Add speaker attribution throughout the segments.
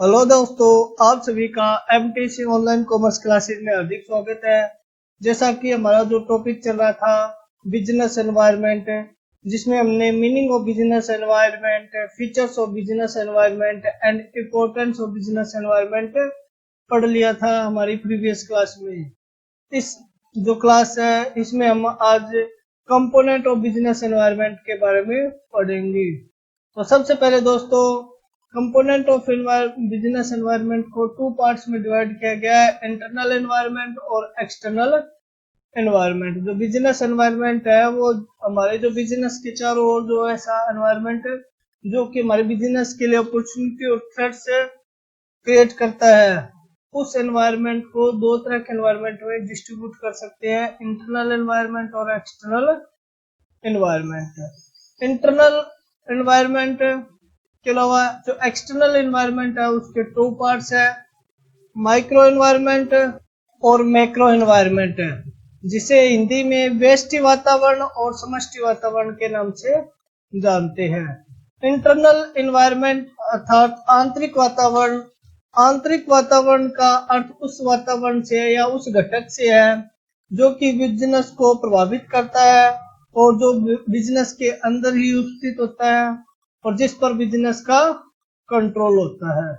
Speaker 1: Hello दोस्तों, आप सभी का एमटीसी ऑनलाइन कॉमर्स क्लासेस में हार्दिक स्वागत है। जैसा कि हमारा जो टॉपिक चल रहा था बिजनेस एनवायरनमेंट, जिसमें हमने meaning of business environment, features of business environment and importance of business environment पढ़ लिया था हमारी प्रीवियस क्लास में। इस जो क्लास है इसमें हम आज कंपोनेंट ऑफ बिजनेस एनवायरनमेंट के बारे में पढ़ेंगे। तो सबसे पहले दोस्तों, कंपोनेंट ऑफ बिजनेस एनवायरनमेंट को टू पार्ट्स में डिवाइड किया गया है, इंटरनल एनवायरनमेंट और एक्सटर्नल एनवायरनमेंट। जो बिजनेस एनवायरनमेंट है वो हमारे जो बिजनेस के चारों ओर जो ऐसा एनवायरनमेंट है जो कि हमारे बिजनेस के लिए अपॉर्चुनिटी और थ्रेट्स क्रिएट करता है। उस एनवायरनमेंट को दो तरह के एनवायरनमेंट में डिस्ट्रीब्यूट कर सकते हैं, इंटरनल एनवायरनमेंट और एक्सटर्नल एनवायरनमेंट। इंटरनल एनवायरनमेंट के अलावा जो एक्सटर्नल एनवायरनमेंट है उसके टू पार्ट्स है, माइक्रो एनवायरनमेंट और मैक्रो एनवायरनमेंट है, जिसे हिंदी में व्यष्टि वातावरण और समष्टि वातावरण के नाम से जानते हैं। इंटरनल एनवायरनमेंट अर्थात आंतरिक वातावरण। आंतरिक वातावरण का अर्थ उस वातावरण से या उस घटक से है जो कि बिजनेस को प्रभावित करता है और जो बिजनेस के अंदर ही उपस्थित होता है और जिस पर बिजनेस का कंट्रोल होता है।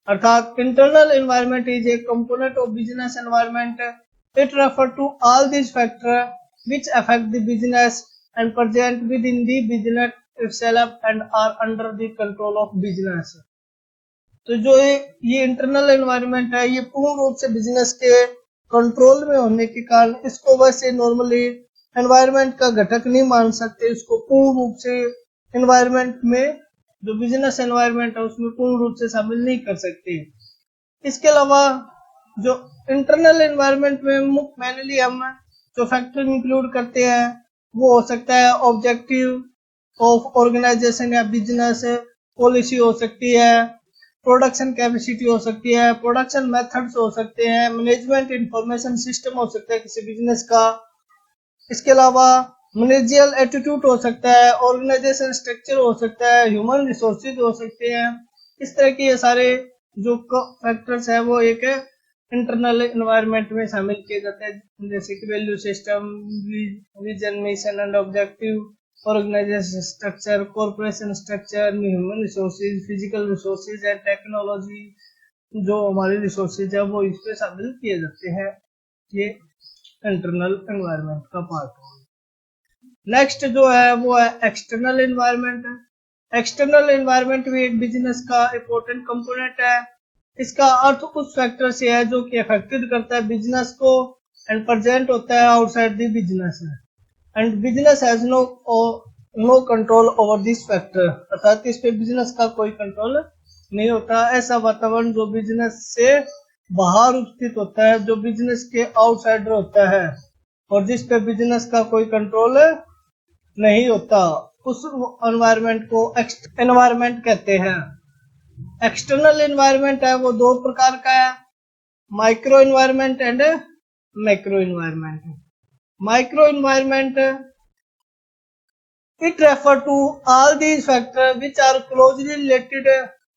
Speaker 1: अर्थात internal environment is a component of business environment. It refer to all these factor which affect the business and present within the business itself and are under the control of business। तो जो ये internal environment है ये पूर्ण रूप से business के control में होने के कारण इसको वैसे नॉर्मली एनवायरनमेंट का घटक नहीं मान सकते। इसको पूर्ण रूप से एनवायरनमेंट में जो बिजनेस एनवायरनमेंट है उसमें पूर्ण रूप से शामिल नहीं कर सकते। इसके अलावा जो इंटरनल एनवायरनमेंट में मेनली हम जो फैक्टर इंक्लूड करते हैं वो हो सकता है ऑब्जेक्टिव ऑफ ऑर्गेनाइजेशन या बिजनेस, पॉलिसी हो सकती है, प्रोडक्शन कैपेसिटी हो सकती है, प्रोडक्शन मेथड्स हो सकते हैं, मैनेजमेंट इंफॉर्मेशन सिस्टम हो सकता है किसी बिजनेस का। इसके अलावा मैनेजरियल एटीट्यूड हो सकता है, ऑर्गेनाइजेशन स्ट्रक्चर हो सकता है, ह्यूमन रिसोर्सेज हो सकते हैं। इस तरह के ये सारे जो फैक्टर्स है वो एक इंटरनल एनवायरनमेंट में शामिल किए जाते हैं, जैसे कि value system, vision, mission and objective, organisation structure, corporation structure, human resources, physical resources and technology. जो हमारे रिसोर्सेज है वो इस पे शामिल किए जाते हैं। ये इंटरनल एनवायरनमेंट का पार्ट है। नेक्स्ट जो है वो है एक्सटर्नल एनवायरनमेंट। एक्सटर्नल एनवायरनमेंट भी एक बिजनेस का इंपॉर्टेंट कंपोनेंट है। इसका अर्थ उस फैक्टर से है जो कि अफेक्टेड करता है बिजनेस को एंड प्रेजेंट होता है outside the business and business has no control over this factor. अर्थात इस पे बिजनेस का कोई कंट्रोल नहीं होता। ऐसा वातावरण जो बिजनेस से बाहर उपस्थित होता है, जो बिजनेस के आउटसाइडर होता है और जिस पे बिजनेस का कोई कंट्रोल नहीं होता, उस एनवायरनमेंट को एनवायरनमेंट कहते हैं। एक्सटर्नल एनवायरनमेंट है वो दो प्रकार का है, micro environment and macro environment. Micro environment it refer to all these factor which are closely related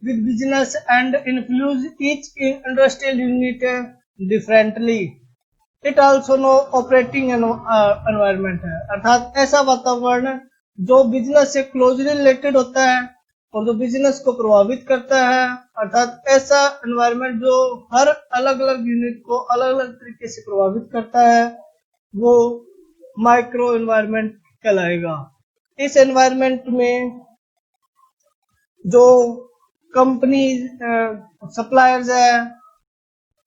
Speaker 1: with business and influence each industrial unit differently। It also know operating environment है, अर्थात ऐसा वातावरण जो बिजनेस से closely related होता है और जो बिजनेस को प्रभावित करता है। अर्थात ऐसा एनवायरनमेंट जो हर अलग अलग यूनिट को अलग अलग तरीके से प्रभावित करता है वो माइक्रो एनवायरनमेंट कहलाएगा। इस एनवायरनमेंट में जो कंपनी सप्लायर्स है,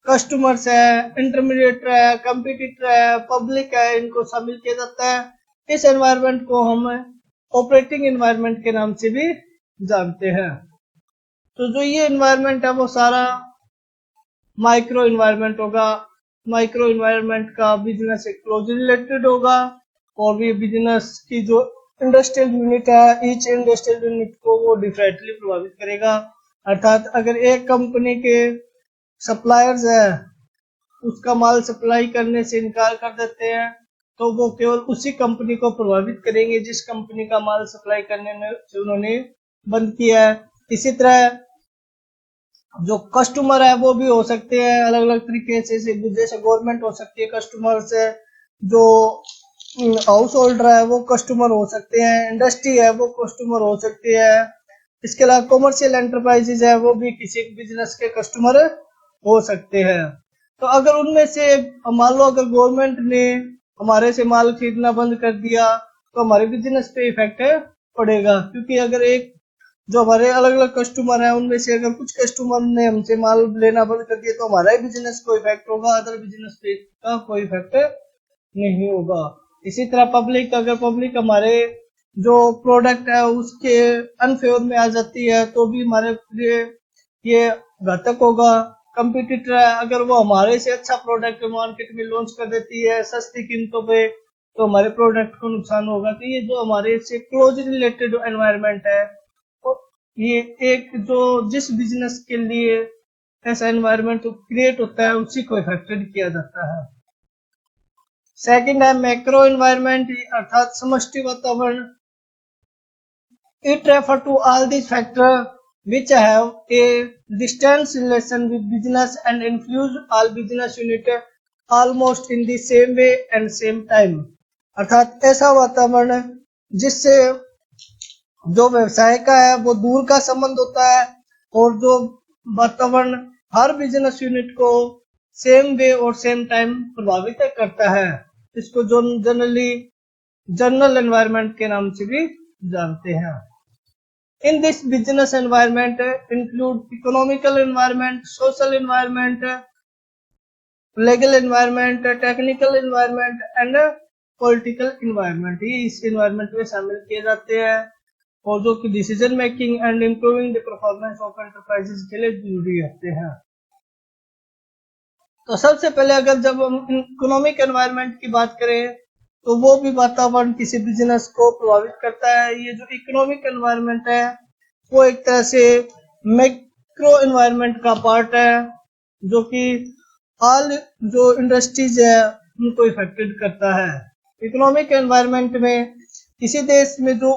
Speaker 1: कस्टमर्स है, इंटरमीडिएट है, कंपटीटर है, पब्लिक है, इनको शामिल किया जाता है। इस एनवायरनमेंट को हम ऑपरेटिंग एनवायरनमेंट के नाम से भी जानते हैं। तो जो ये एनवायरनमेंट है वो सारा माइक्रो एनवायरनमेंट होगा। माइक्रो एनवायरनमेंट का बिजनेस से क्लोजली रिलेटेड होगा और ये बिजनेस की जो इंडस्ट्रियल यूनिट है, ईच इंडस्ट्रियल यूनिट को वो डिफरेंटली प्रभावित करेगा। अर्थात अगर एक कंपनी के सप्लायर्स है उसका माल सप्लाई करने से इनकार कर देते हैं तो वो केवल उसी कंपनी को प्रभावित करेंगे जिस कंपनी का माल सप्लाई करने में उन्होंने बंद किया है। इसी तरह जो कस्टमर है वो भी हो सकते हैं अलग अलग तरीके से, जैसे गवर्नमेंट हो सकती है कस्टमर से, जो हाउस होल्डर है वो कस्टमर हो सकते हैं, इंडस्ट्री है वो कस्टमर हो सकती है, इसके अलावा कॉमर्शियल एंटरप्राइजेज है वो भी किसी बिजनेस के कस्टमर हो सकते हैं। तो अगर उनमें से मान लो अगर गवर्नमेंट ने हमारे से माल खरीदना बंद कर दिया तो हमारे बिजनेस पे इफेक्ट पड़ेगा, क्योंकि अगर एक जो हमारे अलग अलग कस्टमर हैं उनमें से अगर कुछ कस्टमर ने हमसे माल लेना बंद कर दिया तो हमारा ही बिजनेस को इफेक्ट होगा, अदर बिजनेस पे का कोई इफेक्ट नहीं होगा। इसी तरह पब्लिक, अगर पब्लिक हमारे जो प्रोडक्ट है उसके अनफेवर में आ जाती है तो भी हमारे लिए ये घातक होगा। कंपटीटर है अगर वो हमारे से अच्छा प्रोडक्ट मार्केट में लॉन्च कर देती है सस्ती कीमतों पे तो हमारे प्रोडक्ट को नुकसान होगा। तो ये जो हमारे से क्लोज रिलेटेड एनवायरनमेंट है, तो ये एक जो जिस बिजनेस के लिए ऐसा एनवायरनमेंट क्रिएट होता है उसी को इफेक्टेड किया जाता है। सेकंड है मैक्रो एनवायरनमेंट अर्थात समष्टि वातावरण। It refers to all these factors which have a distant relation with business and influence all business units almost in the same way and same time। अर्थात ऐसा वातावरण जिससे जो व्यवसाय का है वो दूर का संबंध होता है और जो वातावरण हर बिजनेस यूनिट को सेम वे और सेम टाइम प्रभावित करता है, इसको जो जनरल एनवायरनमेंट के नाम से भी जानते हैं। In this business environment include economical environment, social environment, legal environment, technical environment and political environment। ये इस environment में शामिल किए जाते हैं और जो कि decision making and improving the performance of enterprises के लिए जरूरी होते हैं। तो सबसे पहले अगर जब हम इकोनॉमिक एनवायरनमेंट की बात करें तो वो भी वातावरण किसी बिजनेस को प्रभावित करता है। ये जो इकोनॉमिक एनवायरनमेंट है वो एक तरह से मैक्रो एनवायरनमेंट का पार्ट है जो कि ऑल जो इंडस्ट्रीज है उनको इफेक्टेड करता है। इकोनॉमिक एनवायरनमेंट में किसी देश में जो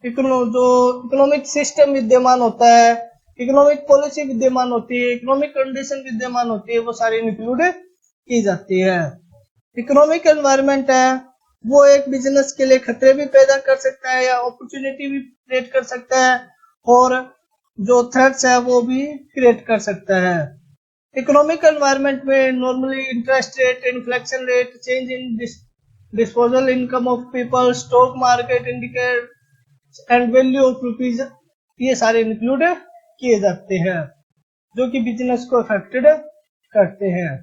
Speaker 1: इकोनॉमिक सिस्टम विद्यमान होता है, इकोनॉमिक पॉलिसी विद्यमान होती है, इकोनॉमिक कंडीशन विद्यमान होती है, वो सारी इंक्लूड की जाती है। इकोनॉमिक एनवायरनमेंट है वो एक बिजनेस के लिए खतरे भी पैदा कर सकता है या अपॉर्चुनिटी भी क्रिएट कर सकता है और जो थ्रेट्स है वो भी क्रिएट कर सकता है। इकोनॉमिक एनवायरनमेंट में normally interest rate, inflation rate, change in disposal income of people, stock market indicator and value of rupees, ये सारे इंक्लूड किए जाते हैं जो कि बिजनेस को अफेक्टेड करते हैं।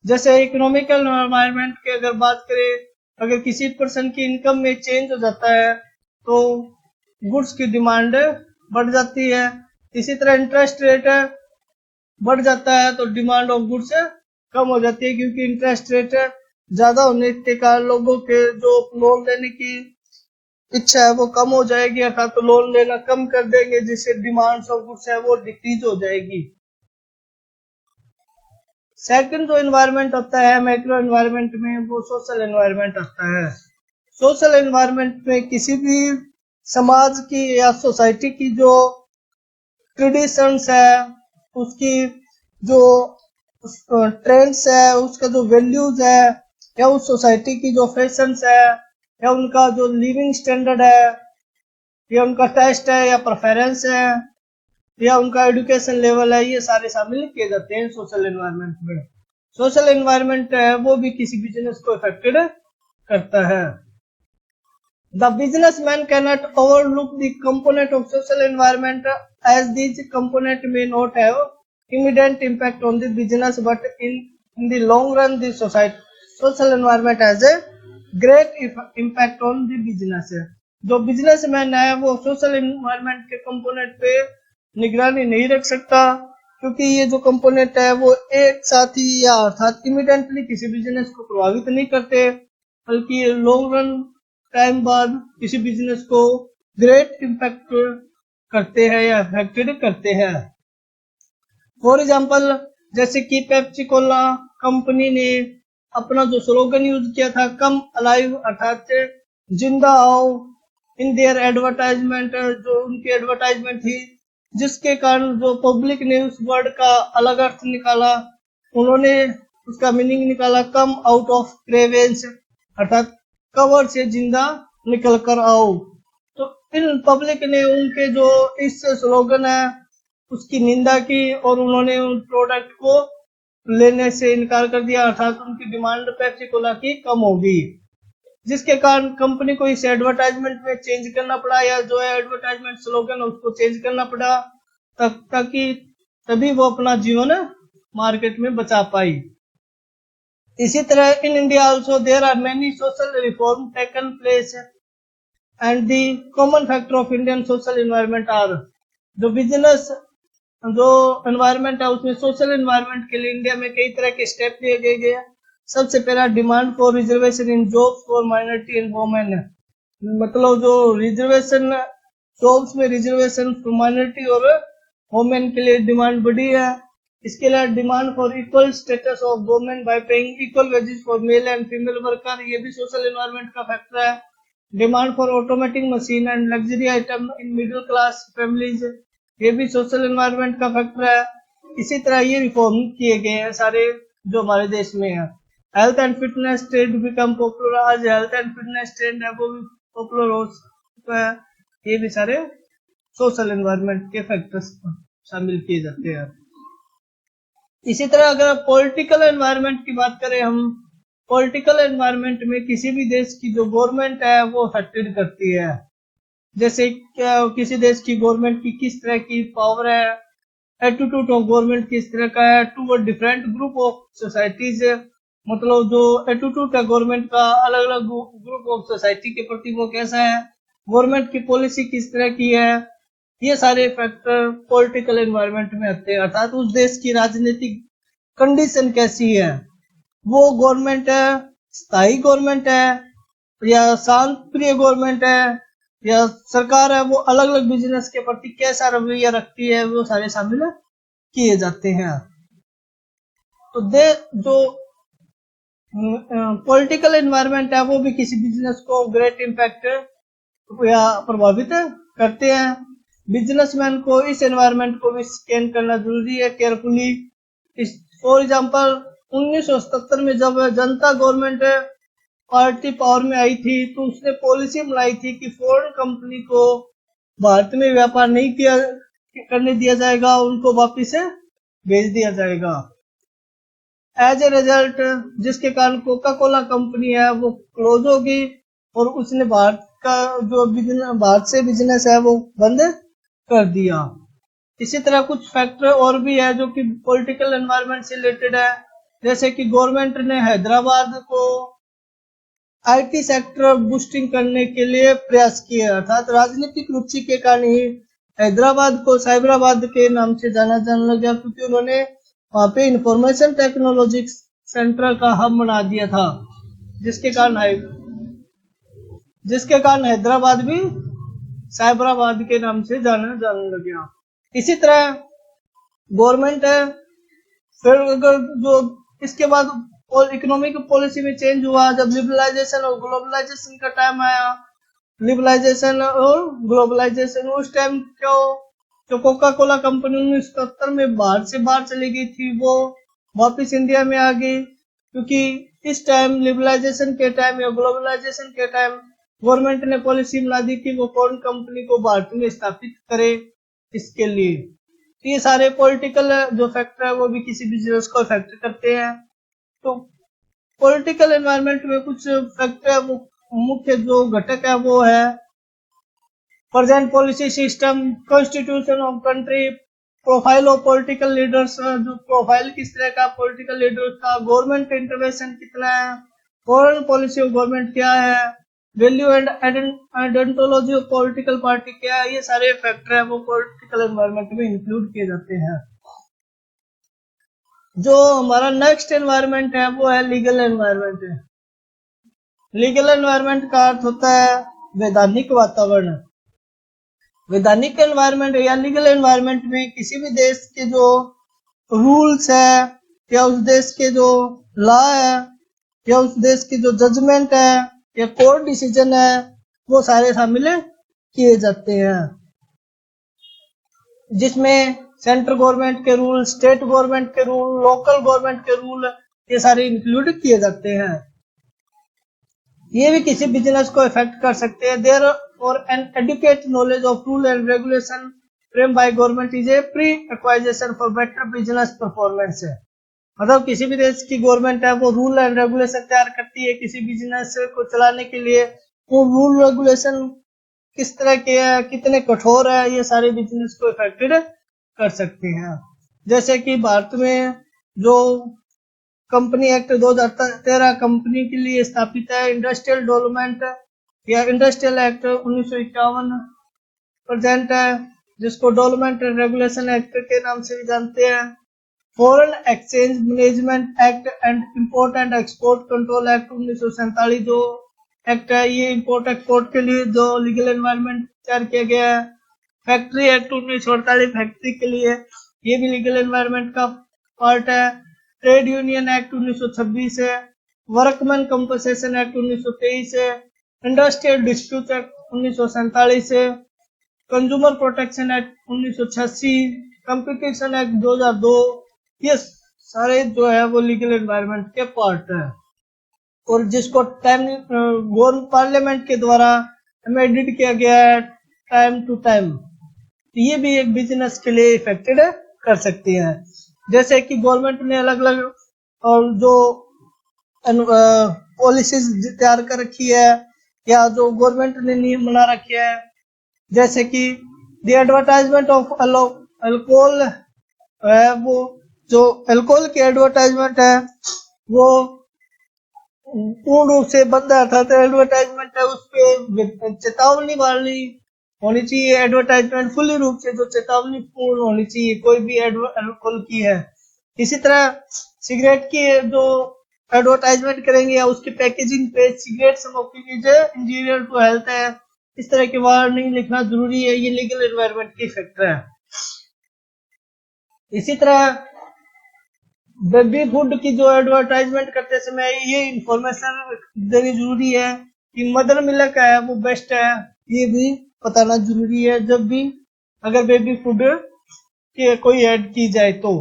Speaker 1: जैसे इकोनॉमिकल एनवायरनमेंट की अगर बात करें, अगर किसी पर्सन की इनकम में चेंज हो जाता है तो गुड्स की डिमांड बढ़ जाती है। इसी तरह इंटरेस्ट रेट बढ़ जाता है तो डिमांड ऑफ गुड्स कम हो जाती है, क्योंकि इंटरेस्ट रेट ज्यादा होने के कारण लोगों के जो लोन लेने की इच्छा है वो कम हो जाएगी, अर्थात तो लोन लेना कम कर देंगे जिससे डिमांड ऑफ गुड्स है वो डिक्रीज हो जाएगी। सेकंड जो एनवायरनमेंट होता है मैक्रो एनवायरनमेंट में वो सोशल एनवायरनमेंट आता है। सोशल एनवायरनमेंट में किसी भी समाज की या सोसाइटी की जो ट्रेडिशंस है, उसकी जो ट्रेंड्स है, उसका जो वैल्यूज है या उस सोसाइटी की जो फैशंस है या उनका जो लिविंग स्टैंडर्ड है या उनका टेस्ट है या प्रेफरेंस है या उनका एजुकेशन लेवल है, ये सारे शामिल किए जाते हैं सोशल एनवायरनमेंट में। सोशल एनवायरनमेंट है वो भी किसी बिजनेस को अफेक्टेड करता है। The businessman cannot overlook the component of social environment as this component may not have immediate impact on the business but in the long run the social environment has a great impact on the business. जो businessman है वो social environment के component पे निगरानी नहीं रख सकता, क्योंकि ये जो कंपोनेंट है वो एक साथ ही या अर्थात इमीडिएटली किसी बिजनेस को प्रभावित नहीं करते, बल्कि लॉन्ग रन टाइम बाद किसी बिजनेस को ग्रेट इम्पैक्ट करते हैं या अफेक्टेड करते हैं। फॉर एग्जांपल जैसे कि पेप्सी कोला कंपनी ने अपना जो स्लोगन यूज किया था कम अलाइव अर्थात जिंदा आओ इन देयर एडवर्टाइजमेंट, जो उनकी एडवर्टाइजमेंट थी जिसके कारण जो पब्लिक ने उस वर्ड का अलग अर्थ निकाला, उन्होंने उसका मीनिंग निकाला कम आउट ऑफ क्रेवेंस, अर्थात कवर से जिंदा निकल कर आओ। तो इन पब्लिक ने उनके जो इस स्लोगन है उसकी निंदा की और उन्होंने उन प्रोडक्ट को लेने से इनकार कर दिया, अर्थात उनकी डिमांड पेप्सी कोला की कम होगी, जिसके कारण कंपनी को इस एडवर्टाइजमेंट में चेंज करना पड़ा, या जो है एडवर्टाइजमेंट स्लोगन उसको चेंज करना पड़ा ताकि तभी वो अपना जीवन मार्केट में बचा पाई। इसी तरह in India also there are many social reform taken place and the common factor of Indian social environment are, जो बिजनेस जो एनवायरनमेंट है उसमें सोशल एनवायरनमेंट के लिए इंडिया में कई तरह के स्टेप लिए गए हैं। सबसे पहला demand for reservation in jobs for minority and women, मतलब जो रिजर्वेशन जॉब्स में रिजर्वेशन फॉर माइनॉरिटी और वुमेन के लिए डिमांड बढ़ी है। इसके अलावा demand for equal status of women bye paying equal wages for male and female worker, ये भी सोशल एनवायरनमेंट का फैक्टर है। Demand for automatic machine and luxury item in middle class families, ये भी सोशल एनवायरनमेंट का factor है। इसी तरह ये रिफॉर्म किए गए हैं सारे जो हमारे देश में है। Health and fitness trend become popular, आज हेल्थ एंड फिटनेस ट्रेंड है वो भी पॉपुलर हो चुका है। ये भी सारे सोशल एनवायरनमेंट के फैक्टर्स शामिल किए जाते हैं। इसी तरह अगर पॉलिटिकल एनवायरनमेंट की बात करें हम, पॉलिटिकल एनवायरनमेंट में किसी भी देश की जो गवर्नमेंट है वो अफेक्टेड करती है, जैसे किसी देश की गवर्नमेंट की किस तरह की पावर है, एटीट्यूड ऑफ गवर्नमेंट किस तरह का है toward different group of societies, मतलब जो एटीट्यूड है गवर्नमेंट का अलग अलग ग्रुप ऑफ सोसाइटी के प्रति वो कैसा है, गवर्नमेंट की पॉलिसी किस तरह की है, ये सारे फैक्टर पॉलिटिकल एनवायरनमेंट में आते हैं। अर्थात उस देश की राजनीतिक कंडीशन कैसी है, वो गवर्नमेंट है स्थायी गवर्नमेंट है या शांत प्रिय गवर्नमेंट है या सरकार है वो अलग अलग बिजनेस के प्रति कैसा रवैया रखती है, वो सारे शामिल किए जाते हैं। तो जो पॉलिटिकल एनवायरनमेंट है वो भी किसी बिजनेस को ग्रेट इम्पैक्ट या प्रभावित करते हैं। बिजनेसमैन को इस एनवायरनमेंट को भी स्कैन करना जरूरी है केयरफुली। फॉर एग्जांपल 1977 में जब जनता गवर्नमेंट पार्टी पावर में आई थी तो उसने पॉलिसी बनाई थी कि फॉरेन कंपनी को भारत में व्यापार नहीं करने दिया जाएगा, उनको वापिस भेज दिया जाएगा। एज ए रिजल्ट जिसके कारण कोका कोला कंपनी है वो क्लोज होगी और उसने भारत का जो भारत से बिजनेस है वो बंद कर दिया। इसी तरह कुछ फैक्टर और भी है जो कि पॉलिटिकल एनवायरनमेंट से रिलेटेड है, जैसे कि गवर्नमेंट ने हैदराबाद को आईटी सेक्टर बूस्टिंग करने के लिए प्रयास किए, अर्थात राजनीतिक रुचि के कारण ही हैदराबाद को साइबराबाद के नाम से जाना जाने लगा, क्योंकि उन्होंने वहां पे इंफॉर्मेशन टेक्नोलॉजी सेंटर का हब बना दिया था, जिसके कारण हैदराबाद भी साइबराबाद के नाम से जाने लग गया। इसी तरह गवर्नमेंट है, फिर अगर जो इसके बाद और इकोनॉमिक पॉलिसी में चेंज हुआ जब लिबरलाइजेशन और ग्लोबलाइजेशन का टाइम आया। लिबरलाइजेशन और ग्लोबलाइजेशन उस टाइम जो कोका कोला कंपनी 1977 में भारत से बाहर चली गई थी वो वापस इंडिया में आ गई, क्योंकि इस टाइम लिबरलाइजेशन के टाइम या ग्लोबलाइजेशन के टाइम गवर्नमेंट ने पॉलिसी बना दी कि वो फॉरेन कंपनी को भारत में स्थापित करे इसके लिए। तो ये सारे पॉलिटिकल जो फैक्टर है वो भी किसी बिजनेस को इफेक्ट करते हैं। तो पॉलिटिकल एनवायरनमेंट में कुछ फैक्टर है, वो मुख्य जो घटक है वो है present policy system, constitution of country, profile of political leaders, जो प्रोफाइल किस तरह का पॉलिटिकल लीडर्स का, गवर्नमेंट इंटरवेंशन कितना है, फॉरेन पॉलिसी ऑफ गवर्नमेंट क्या है, value and ideology of political party क्या है, ये सारे फैक्टर है वो पॉलिटिकल एनवायरनमेंट में इंक्लूड किए जाते हैं। जो हमारा नेक्स्ट एनवायरनमेंट है वो है लीगल एनवायरनमेंट। लीगल एनवायरनमेंट का अर्थ होता है वैधानिक वातावरण। वैधानिक एनवायरनमेंट या लीगल एनवायरनमेंट में किसी भी देश के जो रूल्स है या उस देश के जो लॉ है या उस देश की जो जजमेंट है या कोर्ट डिसीजन है वो सारे शामिल किए जाते हैं। जिसमें सेंट्रल गवर्नमेंट के रूल, स्टेट गवर्नमेंट के रूल, लोकल गवर्नमेंट के रूल, ये सारे इंक्लूड किए जाते हैं। ये भी किसी बिजनेस को इफेक्ट कर सकते हैं। There are an educate knowledge of rule and regulation frame by government is a pre acquisition for better business performance है। मतलब किसी भी देश की गवर्नमेंट है वो रूल एंड रेगुलेशन तैयार करती है किसी बिजनेस को चलाने के लिए। वो रूल रेगुलेशन किस तरह के है, कितने कठोर है, ये सारे बिजनेस को इफेक्टेड कर सकते हैं। जैसे कि भारत में जो कंपनी एक्ट 2013 कंपनी के लिए स्थापित है, इंडस्ट्रियल डेवलपमेंट या इंडस्ट्रियल एक्ट 1951 प्रेजेंट है, जिसको डेवलपमेंट एंड रेगुलेशन एक्ट के नाम से भी जानते हैं। Foreign exchange management act and import and export control act 1947 जो एक्ट है, ये इंपोर्ट एक्सपोर्ट के लिए जो लीगल एनवायरनमेंट तैयार किया गया है। फैक्ट्री एक्ट 1948 फैक्ट्री के लिए, ये भी लीगल एनवायरनमेंट का पार्ट है। ट्रेड यूनियन एक्ट 1926 है। वर्कमैन कंपनसेशन एक्ट 1923 है। इंडस्ट्रियल डिस्प्यूट एक्ट 1947 है। Consumer protection act 1986, competition act 2002, ये सारे जो है वो लीगल एनवायरनमेंट के पार्ट है और जिसको टाइम पार्लियामेंट के द्वारा अमेंडेड किया गया है टाइम टू टाइम। ये भी एक बिजनेस के लिए इफेक्टेड कर सकती है। जैसे कि गवर्नमेंट ने अलग अलग और जो पॉलिसीज तैयार कर रखी है या जो गवर्नमेंट ने नियम बना रखे है, जैसे कि द एडवर्टाइजमेंट ऑफ अल्कोहल है, वो जो अल्कोहल की एडवर्टाइजमेंट है वो पूर्ण रूप से बंद है, अर्थात एडवर्टाइजमेंट है उस पे चेतावनी वाली होनी चाहिए। एडवर्टाइजमेंट फुल्ली रूप से जो चेतावनी पूर्ण होनी चाहिए कोई भी अल्कोहल की है। इसी तरह सिगरेट की जो एडवर्टाइजमेंट करेंगे या उसकी पैकेजिंग पे cigarette smoking is injurious to health है, इस तरह की वार्निंग लिखना जरूरी है। ये लीगल एनवायरनमेंट की फैक्टर है। इसी तरह बेबी फूड की जो एडवर्टाइजमेंट करते समय ये इंफॉर्मेशन देनी जरूरी है कि मदर मिल्क है वो बेस्ट है, ये भी बताना जरूरी है जब भी अगर बेबी फूड के कोई ऐड की जाए तो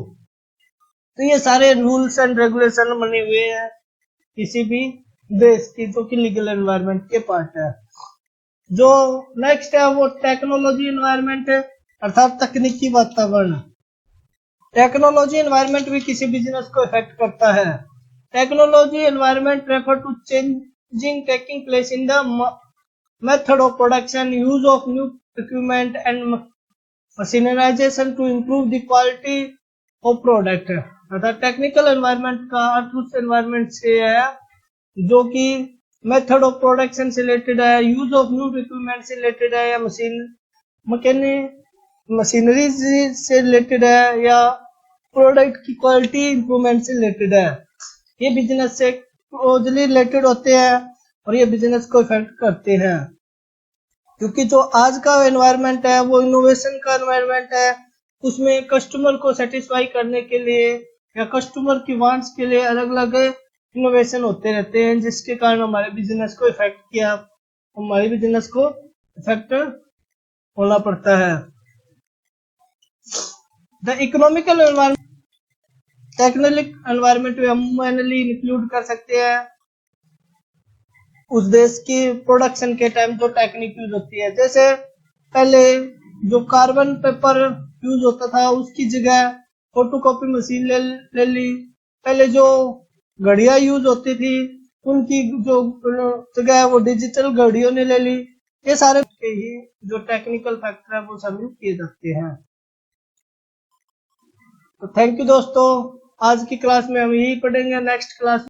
Speaker 1: ये सारे रूल्स एंड रेगुलेशन बने हुए हैं किसी भी देश की जो कि लीगल एनवायरनमेंट के पार्ट है। जो नेक्स्ट है वो टेक्नोलॉजी एनवायरनमेंट है, अर्थात तकनीकी वातावरण। टेक्नोलॉजी एनवायरनमेंट भी किसी बिजनेस को इफेक्ट करता है। Technology environment refer to changing taking place in the method of production, use of new equipment and mechanisation to improve the quality of product. अर्थात टेक्निकल एनवायरनमेंट का अर्थ उस एनवायरनमेंट से है जो कि मेथड ऑफ प्रोडक्शन से रिलेटेड है, यूज ऑफ न्यू इक्विपमेंट से रिलेटेड है या मशीनरी से रिलेटेड है या प्रोडक्ट की क्वालिटी इंप्रूवमेंट से रिलेटेड है। ये बिजनेस से क्लोजली रिलेटेड होते हैं और ये बिजनेस को इफेक्ट करते हैं क्योंकि जो आज का एनवायरनमेंट है वो इनोवेशन का एनवायरनमेंट है। उसमें कस्टमर को सेटिस्फाई करने के लिए या कस्टमर की वांट्स के लिए अलग अलग इनोवेशन होते रहते हैं, जिसके कारण हमारे बिजनेस को इफेक्ट किया, हमारे बिजनेस को इफेक्ट होना पड़ता है। The economical environment, technical environment में हम मेनली इंक्लूड कर सकते हैं उस देश की प्रोडक्शन के टाइम जो टेक्निक यूज होती है। जैसे पहले जो कार्बन पेपर यूज होता था उसकी जगह फोटोकॉपी मशीन ले ली। पहले जो घड़ियां यूज होती थी उनकी जो जगह वो डिजिटल घड़ियों ने ले ली। ये सारे ही जो टेक्निकल फैक्टर है वो शामिल किए जाते हैं। तो थैंक यू दोस्तों, आज की क्लास में हम यही पढ़ेंगे। Next class